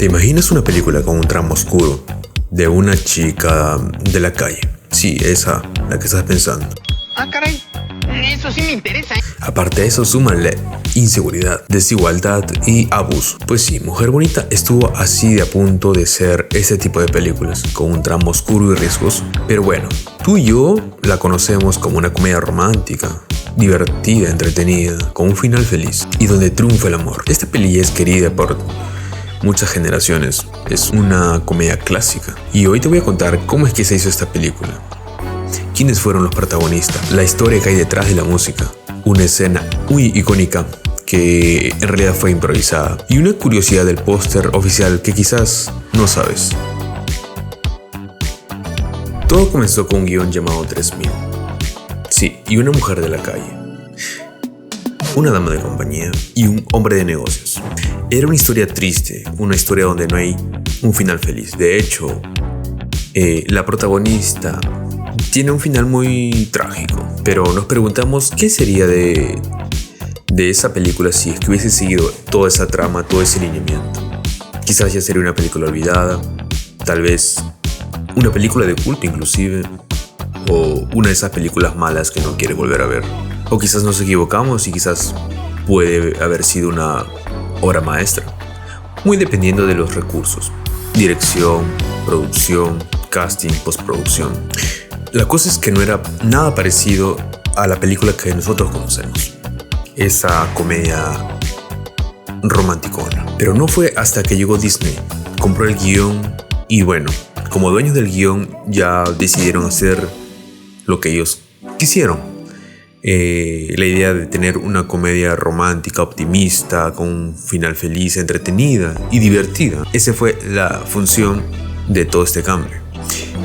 ¿Te imaginas una película con un trama oscuro de una chica de la calle? Sí, esa, la que estás pensando. Ah, caray, eso sí me interesa. Aparte de eso, súmale inseguridad, desigualdad y abuso. Pues sí, Mujer Bonita estuvo así de a punto de ser ese tipo de películas, con un tramo oscuro y riesgoso. Pero bueno, tú y yo la conocemos como una comedia romántica, divertida, entretenida, con un final feliz y donde triunfa el amor. Esta peli es querida por muchas generaciones, es una comedia clásica. Y hoy te voy a contar cómo es que se hizo esta película. ¿Quiénes fueron los protagonistas? La historia que hay detrás de la música. Una escena muy icónica que en realidad fue improvisada. Y una curiosidad del póster oficial que quizás no sabes. Todo comenzó con un guión llamado 3000. Sí, y una mujer de la calle. Una dama de compañía y un hombre de negocios. Era una historia triste, una historia donde no hay un final feliz. De hecho, la protagonista tiene un final muy trágico, pero nos preguntamos qué sería de esa película si es que hubiese seguido toda esa trama, todo ese lineamiento. Quizás ya sería una película olvidada, tal vez una película de culto inclusive, o una de esas películas malas que no quiere volver a ver. O quizás nos equivocamos y quizás puede haber sido una obra maestra, muy dependiendo de los recursos: dirección, producción, casting, postproducción. La cosa es que no era nada parecido a la película que nosotros conocemos, esa comedia romanticona. Pero no fue hasta que llegó Disney, compró el guión y bueno, como dueños del guión ya decidieron hacer lo que ellos quisieron. La idea de tener una comedia romántica, optimista, con un final feliz, entretenida y divertida. Esa fue la función de todo este cambio.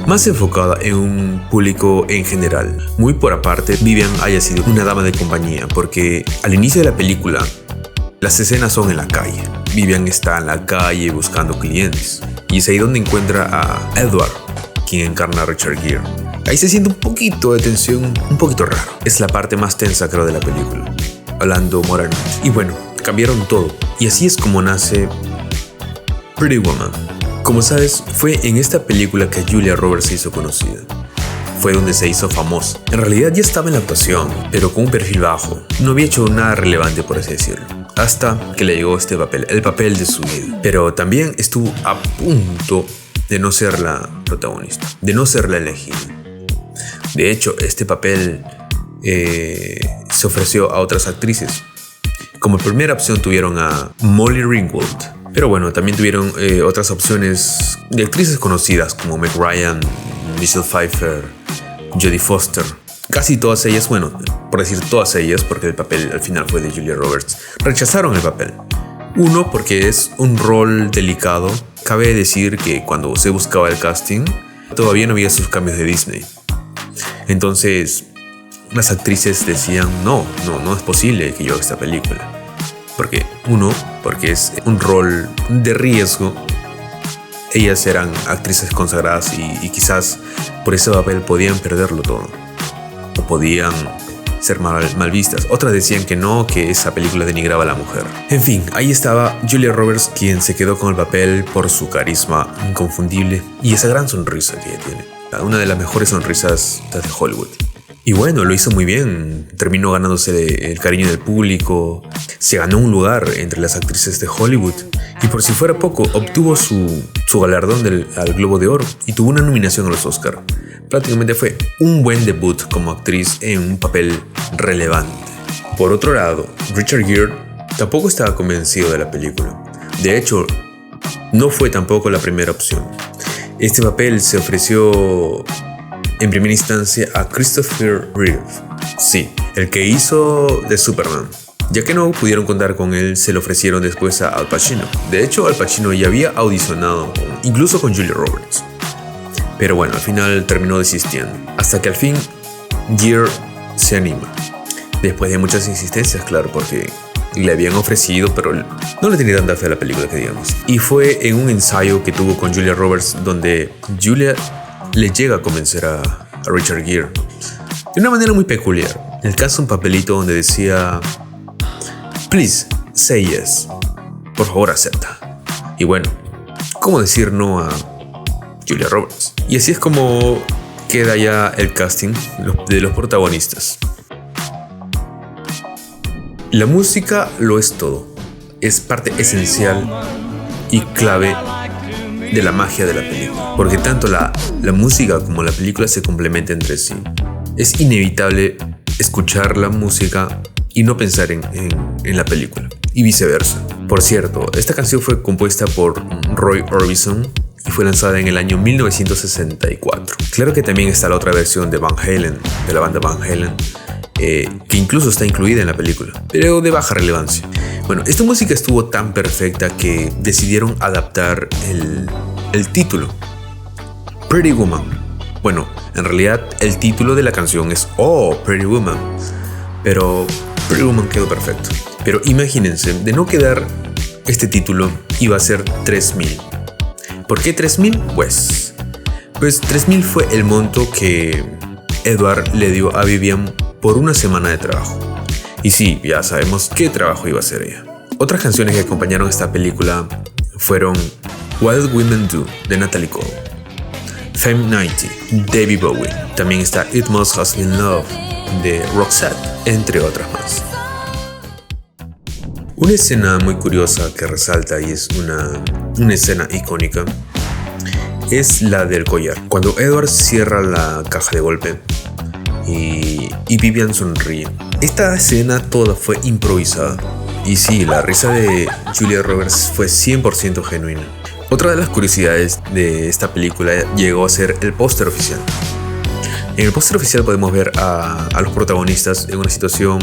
Más enfocada en un público en general. Muy por aparte, Vivian haya sido una dama de compañía, porque al inicio de la película, las escenas son en la calle. Vivian está en la calle buscando clientes. Y es ahí donde encuentra a Edward, quien encarna a Richard Gere. Ahí se siente un poquito de tensión, un poquito raro. Es la parte más tensa, creo, de la película, hablando moralmente. Y bueno, cambiaron todo. Y así es como nace Pretty Woman. Como sabes, fue en esta película que Julia Roberts se hizo conocida. Fue donde se hizo famosa. En realidad ya estaba en la actuación, pero con un perfil bajo. No había hecho nada relevante, por así decirlo. Hasta que le llegó este papel, el papel de su vida. Pero también estuvo a punto de no ser la protagonista, de no ser la elegida. De hecho, este papel se ofreció a otras actrices. Como primera opción tuvieron a Molly Ringwald. Pero bueno, también tuvieron otras opciones de actrices conocidas como Meg Ryan, Michelle Pfeiffer, Jodie Foster. Casi todas ellas, bueno, por decir todas ellas, porque el papel al final fue de Julia Roberts, rechazaron el papel. Uno, porque es un rol delicado. Cabe decir que cuando se buscaba el casting, todavía no había sus cambios de Disney. Entonces, las actrices decían, no es posible que yo haga esta película. Porque es un rol de riesgo. Ellas eran actrices consagradas y quizás por ese papel podían perderlo todo. O podían ser mal vistas. Otras decían que no, que esa película denigraba a la mujer. En fin, ahí estaba Julia Roberts, quien se quedó con el papel por su carisma inconfundible y esa gran sonrisa que ella tiene. Una de las mejores sonrisas de Hollywood. Y bueno, lo hizo muy bien. Terminó ganándose el cariño del público. Se ganó un lugar entre las actrices de Hollywood. Y por si fuera poco, obtuvo su galardón al Globo de Oro y tuvo una nominación a los Oscar. Prácticamente fue un buen debut como actriz en un papel relevante. Por otro lado, Richard Gere tampoco estaba convencido de la película. De hecho, no fue tampoco la primera opción. Este papel se ofreció en primera instancia a Christopher Reeve. Sí, el que hizo de Superman. Ya que no pudieron contar con él, se lo ofrecieron después a Al Pacino. De hecho, Al Pacino ya había audicionado, incluso con Julia Roberts. Pero bueno, al final terminó desistiendo. Hasta que al fin, Gere se anima. Después de muchas insistencias, claro, porque le habían ofrecido, pero no le tenía tanta fe a la película que digamos. Y fue en un ensayo que tuvo con Julia Roberts donde Julia le llega a convencer a Richard Gere. De una manera muy peculiar. En el caso un papelito donde decía: Please, say yes. Por favor, acepta. Y bueno, cómo decir no a Julia Roberts. Y así es como queda ya el casting de los protagonistas. La música lo es todo. Es parte esencial y clave de la magia de la película, porque tanto la música como la película se complementan entre sí. Es inevitable escuchar la música y no pensar en la película, y viceversa. Por cierto, esta canción fue compuesta por Roy Orbison y fue lanzada en el año 1964. Claro que también está la otra versión de Van Halen, de la banda Van Halen, que incluso está incluida en la película, pero de baja relevancia. Bueno, esta música estuvo tan perfecta que decidieron adaptar el título, Pretty Woman. Bueno, en realidad el título de la canción es Oh, Pretty Woman, pero Pretty Woman quedó perfecto. Pero imagínense, de no quedar este título iba a ser 3.000. ¿Por qué 3.000? Pues 3.000 fue el monto que Edward le dio a Vivian por una semana de trabajo. Y sí, ya sabemos qué trabajo iba a hacer ella. Otras canciones que acompañaron esta película fueron What Women Do de Natalie Cole, Femme 90, David Bowie. También está It Must Have Been Love de Roxette, entre otras más. Una escena muy curiosa que resalta y es una escena icónica es la del collar. Cuando Edward cierra la caja de golpe y Vivian sonríe. Esta escena toda fue improvisada. Y sí, la risa de Julia Roberts fue 100% genuina. Otra de las curiosidades de esta película llegó a ser el póster oficial. En el póster oficial podemos ver a los protagonistas en una situación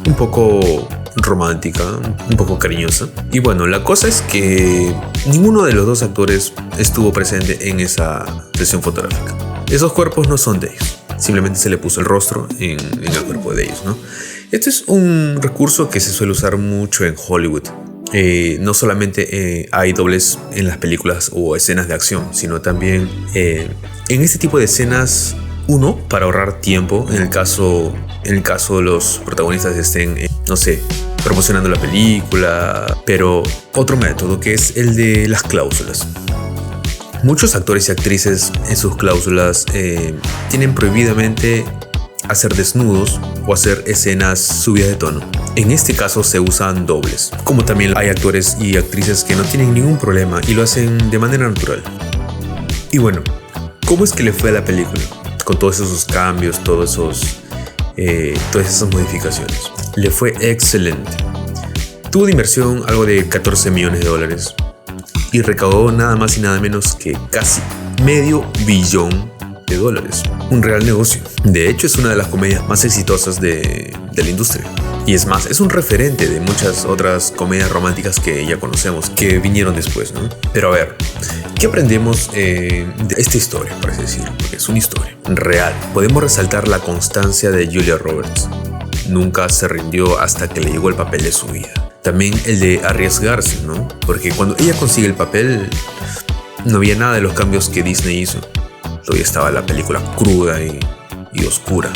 un poco romántica, un poco cariñosa. Y bueno, la cosa es que ninguno de los dos actores estuvo presente en esa sesión fotográfica. Esos cuerpos no son de ellos. Simplemente se le puso el rostro en el cuerpo de ellos, ¿no? Este es un recurso que se suele usar mucho en Hollywood. No solamente hay dobles en las películas o escenas de acción, sino también en este tipo de escenas, uno, para ahorrar tiempo, en el caso los protagonistas estén, no sé, promocionando la película, pero otro método que es el de las cláusulas. Muchos actores y actrices en sus cláusulas tienen prohibidamente hacer desnudos o hacer escenas subidas de tono. En este caso se usan dobles, como también hay actores y actrices que no tienen ningún problema y lo hacen de manera natural. Y bueno, ¿cómo es que le fue a la película? Con todos esos cambios, todas esas modificaciones. Le fue excelente. Tuvo de inversión algo de $14 millones y recaudó nada más y nada menos que casi $500 millones. Un real negocio. De hecho, es una de las comedias más exitosas de la industria. Y es más, es un referente de muchas otras comedias románticas que ya conocemos, que vinieron después, ¿no? Pero a ver, ¿qué aprendemos de esta historia, por así decirlo? Porque es una historia real. Podemos resaltar la constancia de Julia Roberts. Nunca se rindió hasta que le llegó el papel de su vida. También el de arriesgarse, ¿no? Porque cuando ella consigue el papel, no había nada de los cambios que Disney hizo. Todavía estaba la película cruda y oscura.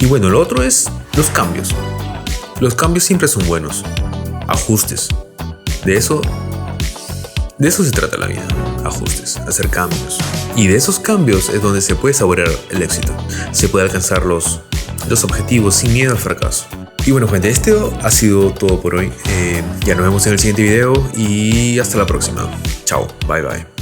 Y bueno, lo otro es los cambios. Los cambios siempre son buenos. Ajustes. De eso se trata la vida. Ajustes, hacer cambios. Y de esos cambios es donde se puede saborear el éxito. Se puede alcanzar los objetivos sin miedo al fracaso. Y bueno, gente, esto ha sido todo por hoy. Ya nos vemos en el siguiente video y hasta la próxima. Chao, bye bye.